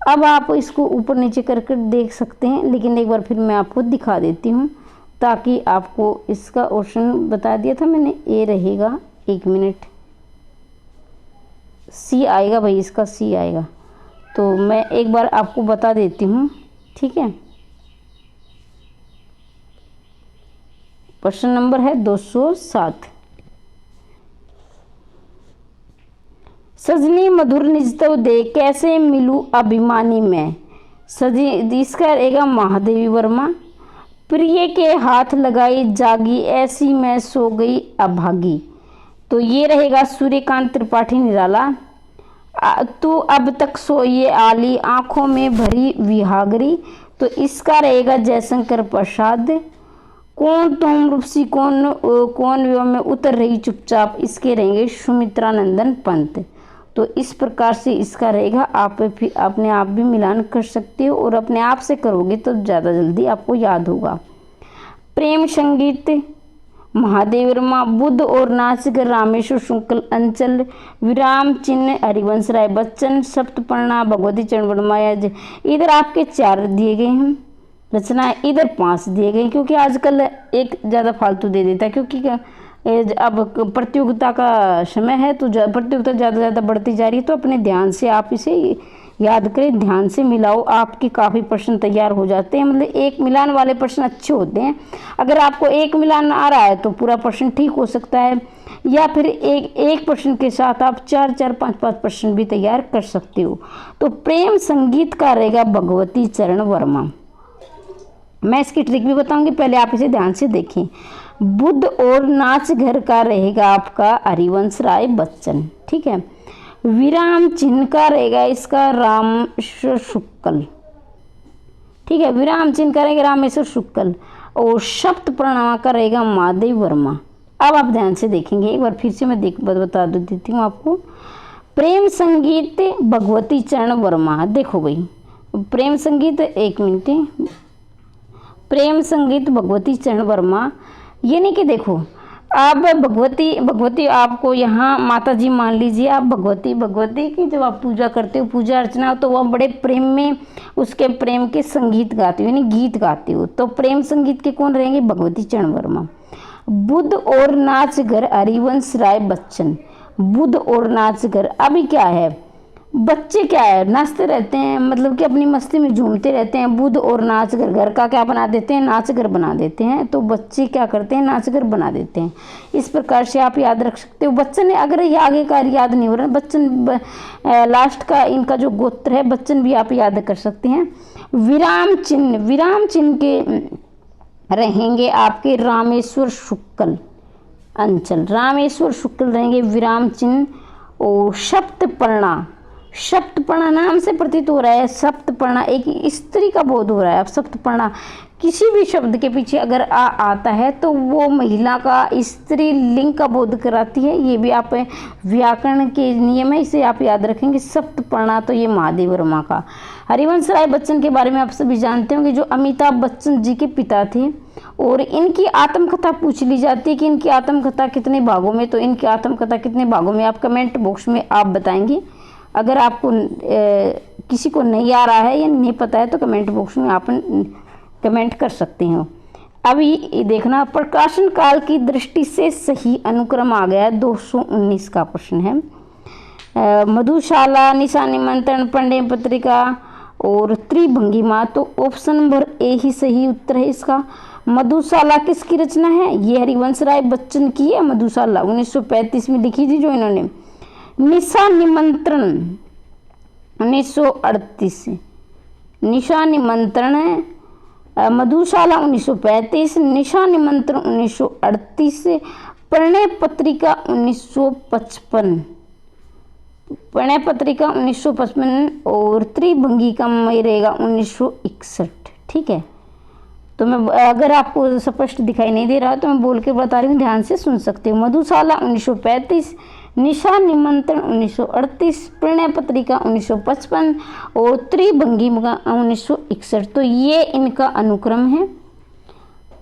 अब आप इसको ऊपर नीचे कर देख सकते हैं, लेकिन एक बार फिर मैं आपको दिखा देती हूँ ताकि आपको इसका ऑप्शन बता दिया था मैंने, ए रहेगा। एक मिनट, सी आएगा भाई, इसका सी आएगा। तो मैं एक बार आपको बता देती हूँ, ठीक है। प्रश्न नंबर है 207। सजनी मधुर निज तव दे, कैसे मिलूं अभिमानी मैं। सजनी इसका रहेगा महादेवी वर्मा। प्रिय के हाथ लगाई जागी, ऐसी मैं सो गई अभागी। तो ये रहेगा सूर्यकांत त्रिपाठी निराला। तू अब तक सोइए आली, आंखों में भरी विहागरी। तो इसका रहेगा जयशंकर प्रसाद। कौन तुम रूपसी कौन व्योम में उतर रही चुपचाप, इसके रहेंगे सुमित्रा नंदन पंत। तो इस प्रकार से इसका रहेगा। आप भी अपने आप भी मिलान कर सकते हो और अपने आप से करोगे तो ज़्यादा जल्दी आपको याद होगा। प्रेम संगीत महादेव वर्मा, बुद्ध और नाचगर रामेश्वर शुक्ल अंचल, विराम चिन्ह हरिवंश राय बच्चन, सप्तपर्णा भगवती चरण वर्मा। इधर आपके 4 दिए गए हैं रचना, इधर 5 दिए गए क्योंकि आजकल एक ज़्यादा फालतू दे देता है, क्योंकि अब प्रतियोगिता का समय है तो प्रतियोगिता ज़्यादा ज़्यादा बढ़ती जा रही है। तो अपने ध्यान से आप इसे याद करें, ध्यान से मिलाओ, आपके काफ़ी प्रश्न तैयार हो जाते हैं। मतलब एक मिलान वाले प्रश्न अच्छे होते हैं। अगर आपको एक मिलान आ रहा है तो पूरा प्रश्न ठीक हो सकता है, या फिर एक प्रश्न के साथ आप 4-4, 5-5 प्रश्न भी तैयार कर सकते हो। तो प्रेम संगीत का रहेगा भगवती चरण वर्मा। मैं इसकी ट्रिक भी बताऊंगी, पहले आप इसे ध्यान से देखें। बुद्ध और नाच घर का रहेगा आपका हरिवंश राय बच्चन, ठीक है। विराम चिन्ह का रहेगा इसका रामेश्वर शुक्ल, ठीक है। विराम चिन्ह का रहेगा रामेश्वर शुक्ल और शब्द प्रणवा का रहेगा महादेव वर्मा। अब आप ध्यान से देखेंगे, एक बार फिर से मैं बता देती हूँ आपको। प्रेम संगीत भगवती चरण वर्मा, देखो भाई प्रेम संगीत, एक मिनट, प्रेम संगीत भगवती चरण वर्मा। ये नहीं कि देखो आप भगवती आपको यहाँ माता जी मान लीजिए, आप भगवती की जब आप पूजा करते हो, पूजा अर्चना, तो वह बड़े प्रेम में उसके प्रेम के संगीत गाते हो, यानी गीत गाते हो। तो प्रेम संगीत के कौन रहेंगे? भगवती चरण वर्मा। बुद्ध और नाच घर हरिवंश राय बच्चन। बुद्ध और नाच घर, अभी क्या है, बच्चे क्या है, नाचते रहते हैं, मतलब कि अपनी मस्ती में झूमते रहते हैं। बुद्ध और नाच घर, घर का क्या बना देते हैं, नाच घर बना देते हैं। तो बच्चे क्या करते हैं, नाच घर बना देते हैं। इस प्रकार से आप याद रख सकते हो। बच्चन, अगर ये आगे का याद नहीं हो रहा, बच्चन लास्ट का इनका जो गोत्र है बच्चन भी आप याद कर सकते हैं। विराम चिन्ह के रहेंगे आपके रामेश्वर शुक्ल अंचल, रामेश्वर शुक्ल रहेंगे विराम चिन्ह। और सप्तपर्णा नाम से प्रतीत हो रहा है, सप्तपर्णा एक स्त्री का बोध हो रहा है। अब सप्तपर्णा किसी भी शब्द के पीछे अगर आता है तो वो महिला का, स्त्री लिंग का बोध कराती है। ये भी आप व्याकरण के नियम है, इसे आप याद रखेंगे। सप्तपर्णा तो ये महादेव वर्मा का। हरिवंश राय बच्चन के बारे में आप सभी जानते होंगे, जो अमिताभ बच्चन जी के पिता थे। और इनकी आत्मकथा पूछ ली जाती है कि इनकी आत्मकथा कितने भागों में, तो इनकी आत्मकथा कितने भागों में आप कमेंट बॉक्स में आप बताएंगे। अगर आपको किसी को नहीं आ रहा है या नहीं पता है तो कमेंट बॉक्स में आप कमेंट कर सकते हो। अभी देखना, प्रकाशन काल की दृष्टि से सही अनुक्रम आ गया है, 219 का प्रश्न है। मधुशाला, निशा निमंत्रण, पंडे पत्रिका और त्रिभंगिमा। तो ऑप्शन नंबर ए ही सही उत्तर है इसका। मधुशाला किसकी रचना है? ये हरिवंश राय बच्चन की है मधुशाला, 1935 में लिखी थी जो इन्होंने। निशा निमंत्रण 1938, निशा निमंत्रण है। मधुशाला 1935, निशा निमंत्रण 1938, प्रणय पत्रिका 1955, प्रणय पत्रिका 1955 और त्रिभंगिका में रहेगा 1961, ठीक है। तो मैं, अगर आपको स्पष्ट दिखाई नहीं दे रहा तो मैं बोल के बता रही हूँ, ध्यान से सुन सकते हो। मधुशाला 1935, निशा निमंत्रण 1938, प्रणय पत्रिका 1955 और त्रिभंगिका 1961। तो ये इनका अनुक्रम है।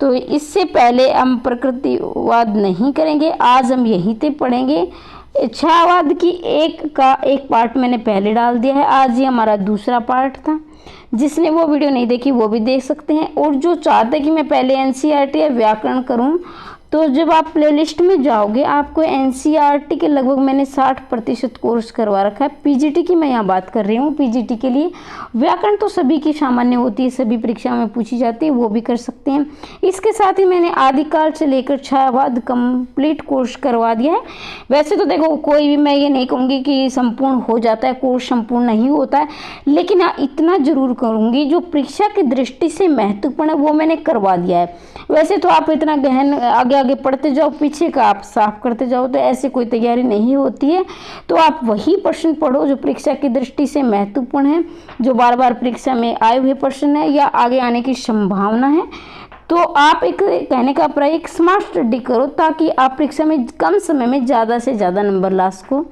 तो इससे पहले हम प्रकृतिवाद नहीं करेंगे, आज हम यहीं से पढ़ेंगे। छायावाद की एक पार्ट मैंने पहले डाल दिया है, आज ये हमारा दूसरा पार्ट था। जिसने वो वीडियो नहीं देखी वो भी देख सकते हैं। और जो चाहते कि मैं पहले एनसीईआरटी या व्याकरण करूं तो जब आप प्लेलिस्ट में जाओगे आपको एनसीईआरटी के लगभग मैंने 60% कोर्स करवा रखा है। पीजीटी की मैं यहाँ बात कर रही हूँ। पीजीटी के लिए व्याकरण तो सभी की सामान्य होती है, सभी परीक्षा में पूछी जाती है, वो भी कर सकते हैं। इसके साथ ही मैंने आदिकाल से लेकर छायावाद कंप्लीट कोर्स करवा दिया है। वैसे तो देखो कोई भी, मैं ये नहीं कहूँगी कि संपूर्ण हो जाता है, कोर्स संपूर्ण नहीं होता है, लेकिन हाँ इतना जरूर करूँगी जो परीक्षा की दृष्टि से महत्वपूर्ण है वो मैंने करवा दिया है। वैसे तो आप इतना गहन आगे आगे पढ़ते जाओ, पीछे का आप साफ करते जाओ, तो ऐसी कोई तैयारी नहीं होती है। तो आप वही प्रश्न पढ़ो जो परीक्षा की दृष्टि से महत्वपूर्ण है, जो बार बार परीक्षा में आए हुए प्रश्न है या आगे आने की संभावना है। तो आप एक कहने का अभिप्राय एक स्मार्ट स्टडी करो ताकि आप परीक्षा में कम समय में ज़्यादा से ज़्यादा नंबर ला सको।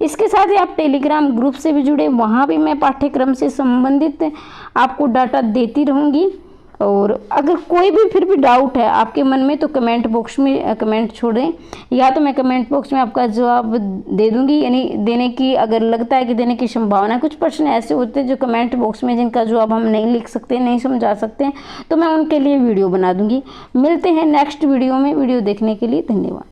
इसके साथ ही आप टेलीग्राम ग्रुप से भी जुड़े, वहाँ भी मैं पाठ्यक्रम से संबंधित आपको डाटा देती रहूँगी। और अगर कोई भी फिर भी डाउट है आपके मन में तो कमेंट बॉक्स में कमेंट छोड़ें, या तो मैं कमेंट बॉक्स में आपका जवाब दे दूंगी, यानी देने की अगर लगता है कि देने की संभावना है। कुछ प्रश्न ऐसे होते हैं जो कमेंट बॉक्स में जिनका जवाब हम नहीं लिख सकते, नहीं समझा सकते, तो मैं उनके लिए वीडियो बना दूंगी। मिलते हैं नेक्स्ट वीडियो में। वीडियो देखने के लिए धन्यवाद।